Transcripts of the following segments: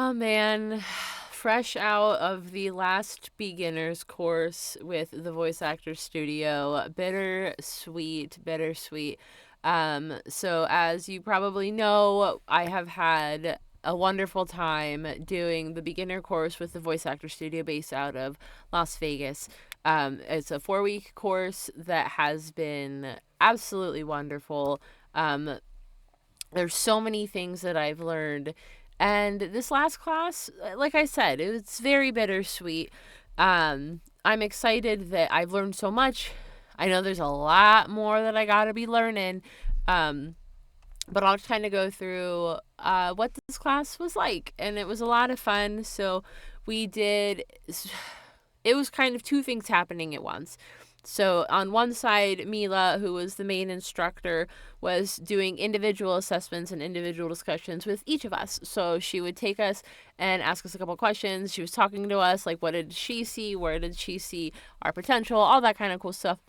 Oh man, fresh out of the last beginner's course with the Voice Actor Studio. Bittersweet, bittersweet. So as you probably know, I have had a wonderful time doing the beginner course with the Voice Actor Studio based out of Las Vegas. It's a 4-week course that has been absolutely wonderful. There's so many things that I've learned. And this last class, like I said, it's very bittersweet. I'm excited that I've learned so much. I know there's a lot more that I got to be learning. Um, but I'll just kind of go through what this class was like. And it was a lot of fun. So we did, it was kind of two things happening at once. So on one side, Mila, who was the main instructor, was doing individual assessments and individual discussions with each of us. So she would take us and ask us a couple questions. She was talking to us like, what did she see? Where did she see our potential? All that kind of cool stuff.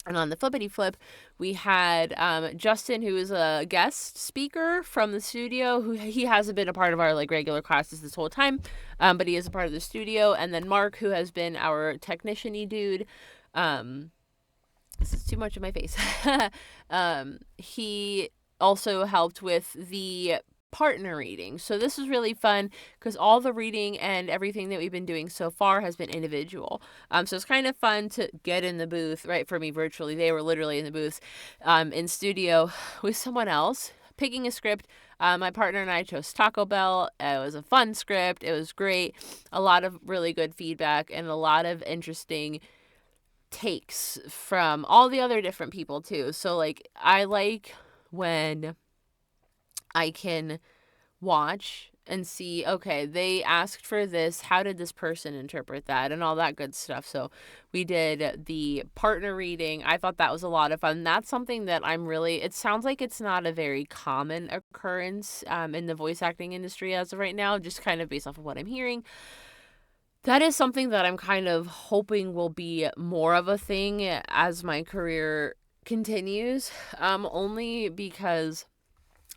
And on the flippity flip, we had Justin, who is a guest speaker from the studio. Who he hasn't been a part of our like regular classes this whole time, but he is a part of the studio. And then Mark, who has been our technician-y dude. Um, this is too much of my face. He also helped with the partner reading. So this was really fun because all the reading and everything that we've been doing so far has been individual. So it's kind of fun to get in the booth, right? For me, virtually, they were literally in the booth, in studio with someone else picking a script. My partner and I chose Taco Bell. It was a fun script. It was great. A lot of really good feedback and a lot of interesting takes from all the other different people too. So like I like when I can watch and see, okay, they asked for this, how did this person interpret that and all that good stuff. So we did the partner reading. I thought that was a lot of fun. That's something that I'm really, it sounds like it's not a very common occurrence in the voice acting industry as of right now, just kind of based off of what I'm hearing. That is something that I'm kind of hoping will be more of a thing as my career continues. Only because,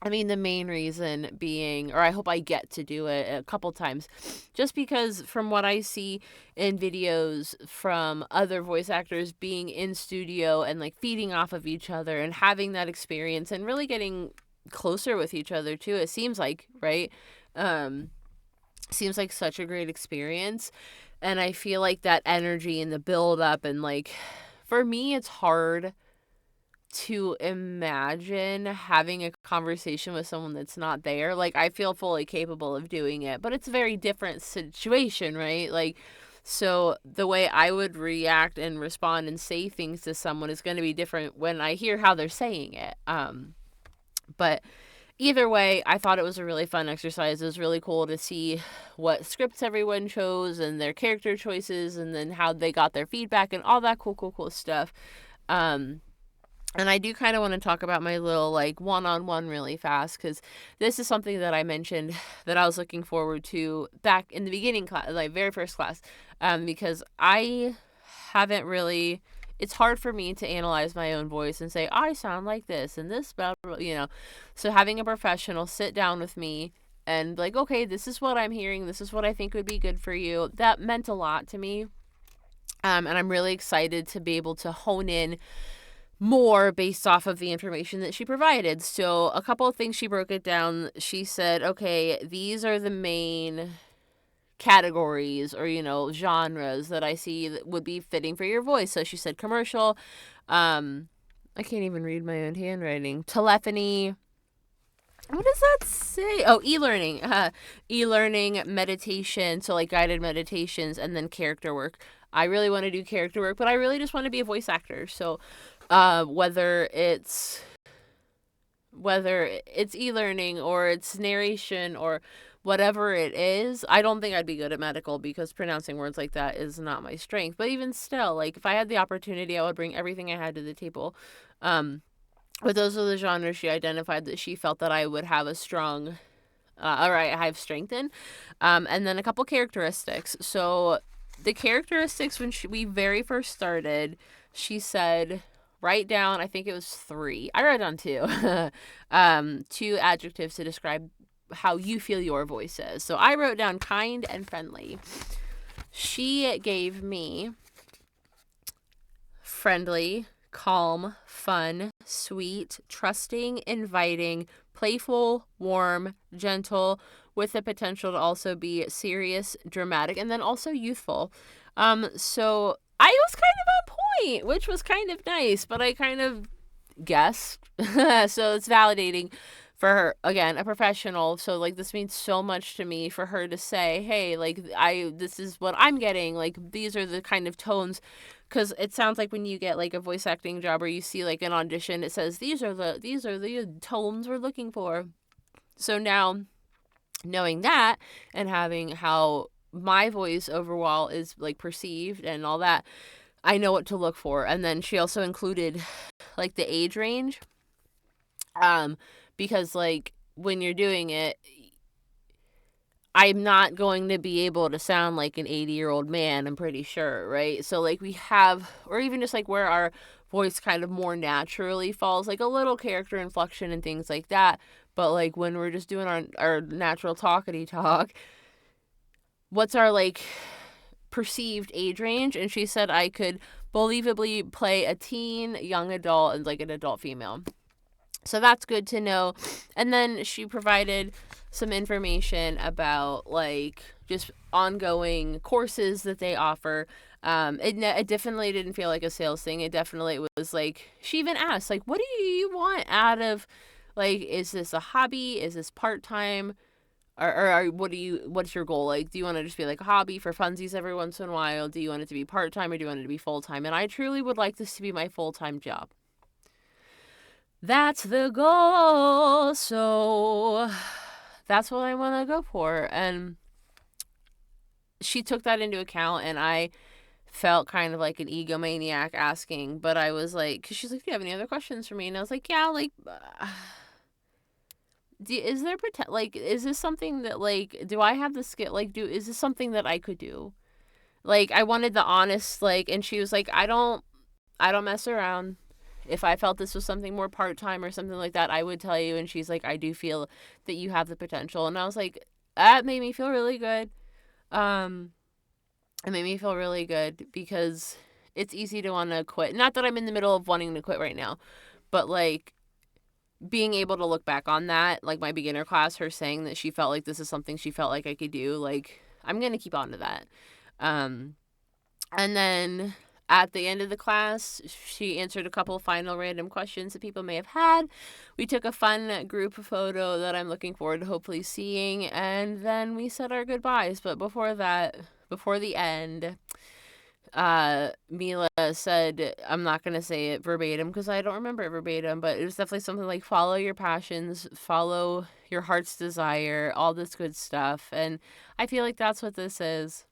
I mean, the main reason being, or I hope I get to do it a couple times, just because from what I see in videos from other voice actors being in studio and like feeding off of each other and having that experience and really getting closer with each other too, it seems like, right? Um, Seems like such a great experience. And I feel like that energy and the build up and like for me it's hard to imagine having a conversation with someone that's not there. Like I feel fully capable of doing it, but it's a very different situation, right? Like so the way I would react and respond and say things to someone is going to be different when I hear how they're saying it. But either way, I thought it was a really fun exercise. It was really cool to see what scripts everyone chose and their character choices and then how they got their feedback and all that cool stuff. Um, and I do kind of want to talk about my little like one-on-one really fast because this is something that I mentioned that I was looking forward to back in the beginning class, like very first class, because I haven't really. It's hard for me to analyze my own voice and say I sound like this and this, blah, blah, you know. So having a professional sit down with me and like, okay, this is what I'm hearing. This is what I think would be good for you. That meant a lot to me. And I'm really excited to be able to hone in more based off of the information that she provided. So, a couple of things she broke it down. She said, okay, these are the main categories or, genres that I see that would be fitting for your voice. So, she said commercial, I can't even read my own handwriting, telephony. What does that say? Oh, e-learning. E-learning, meditation, so like guided meditations, and then character work. I really want to do character work, but I really just want to be a voice actor. So whether it's e-learning or it's narration or whatever it is, I don't think I'd be good at medical because pronouncing words like that is not my strength. But even still, like if I had the opportunity, I would bring everything I had to the table. But those are the genres she identified that she felt that I would have a strong, I have strength in. And then a couple characteristics. So the characteristics when we very first started, she said write down, I think it was 3. I wrote down 2. 2 adjectives to describe how you feel your voice is. So I wrote down kind and friendly. She gave me friendly, calm, fun, sweet, trusting, inviting, playful, warm, gentle, with the potential to also be serious, dramatic, and then also youthful. So I was kind of on point, which was kind of nice, but I kind of guessed. So it's validating for her, again, a professional. So like this means so much to me for her to say, hey, like this is what I'm getting, like these are the kind of tones, because it sounds like when you get like a voice acting job or you see like an audition, it says these are the tones we're looking for. So now knowing that and having how my voice overall is like perceived and all that, I know what to look for. And then she also included like the age range, because like when you're doing it, I'm not going to be able to sound like an 80-year-old man, I'm pretty sure, right? So like we have, or even just like where our voice kind of more naturally falls, like a little character inflection and things like that. But like when we're just doing our natural talkity talk, what's our like perceived age range? And she said I could believably play a teen, young adult, and like an adult female. So that's good to know. And then she provided some information about like just ongoing courses that they offer. It definitely didn't feel like a sales thing. It definitely was like, she even asked, like, what do you want out of, like, is this a hobby? Is this part-time? Or what's your goal? Like, do you want to just be like a hobby for funsies every once in a while? Do you want it to be part-time or do you want it to be full-time? And I truly would like this to be my full-time job. That's the goal. So that's what I want to go for. And she took that into account, and I felt kind of like an egomaniac asking, but I was like, because she's like, do you have any other questions for me? And I was like, yeah, like, is there like, is this something that like, do I have the skill? Like, is this something that I could do? Like, I wanted the honest, like, and she was like, I don't mess around. If I felt this was something more part-time or something like that, I would tell you. And she's like, I do feel that you have the potential. And I was like, that made me feel really good. It made me feel really good because it's easy to want to quit. Not that I'm in the middle of wanting to quit right now, but like being able to look back on that, like my beginner class, her saying that she felt like this is something she felt like I could do, like I'm going to keep on to that. And then at the end of the class, she answered a couple final random questions that people may have had. We took a fun group photo that I'm looking forward to hopefully seeing, and then we said our goodbyes. But before that, before the end, Mila said, I'm not going to say it verbatim because I don't remember it verbatim, but it was definitely something like follow your passions, follow your heart's desire, all this good stuff. And I feel like that's what this is.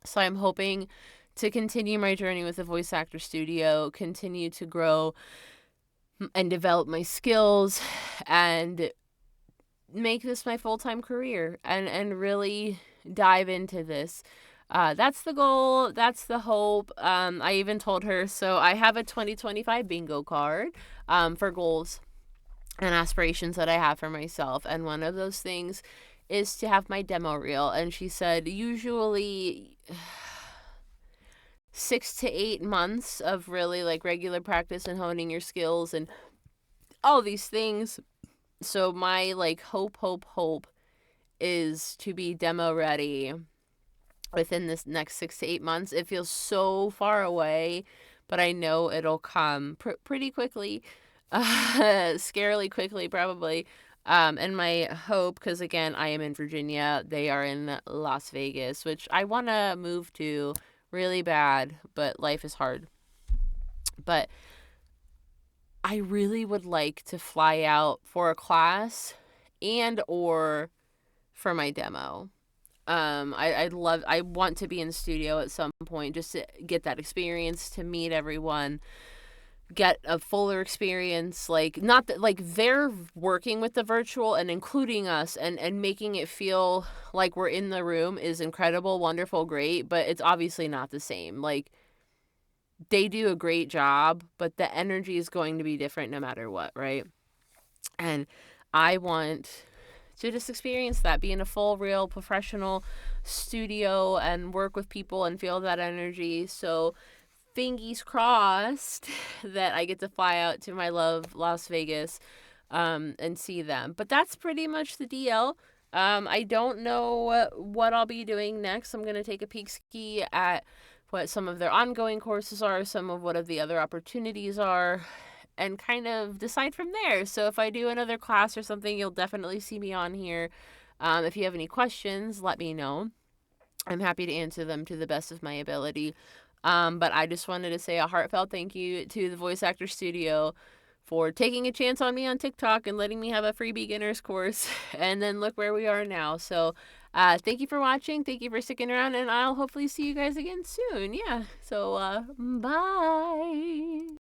So I'm hoping to continue my journey with the Voice Actor Studio, continue to grow and develop my skills, and make this my full-time career and really dive into this. That's the goal. That's the hope. I even told her, so I have a 2025 bingo card for goals and aspirations that I have for myself. And one of those things is to have my demo reel. And she said, usually 6 to 8 months of really like regular practice and honing your skills and all these things. So my like hope is to be demo ready within this next 6 to 8 months. It feels so far away, but I know it'll come pretty quickly, scarily quickly probably. And my hope, because again, I am in Virginia, they are in Las Vegas, which I want to move to really bad, but life is hard. But I really would like to fly out for a class and or for my demo. I want to be in the studio at some point just to get that experience, to meet everyone, get a fuller experience. Like, not that like they're working with the virtual and including us and making it feel like we're in the room is incredible, wonderful, great, but it's obviously not the same. Like, they do a great job, but the energy is going to be different no matter what, right? And I want to just experience that, be in a full, real, professional studio and work with people and feel that energy. So fingers crossed that I get to fly out to my love Las Vegas and see them. But that's pretty much the DL. I don't know what I'll be doing next. I'm going to take a peek ski at what some of their ongoing courses are, some of what of the other opportunities are, and kind of decide from there. So if I do another class or something, you'll definitely see me on here. If you have any questions, let me know. I'm happy to answer them to the best of my ability. But I just wanted to say a heartfelt thank you to the Voice Actor Studio for taking a chance on me on TikTok and letting me have a free beginner's course. And then look where we are now. So thank you for watching. Thank you for sticking around. And I'll hopefully see you guys again soon. Yeah. So bye.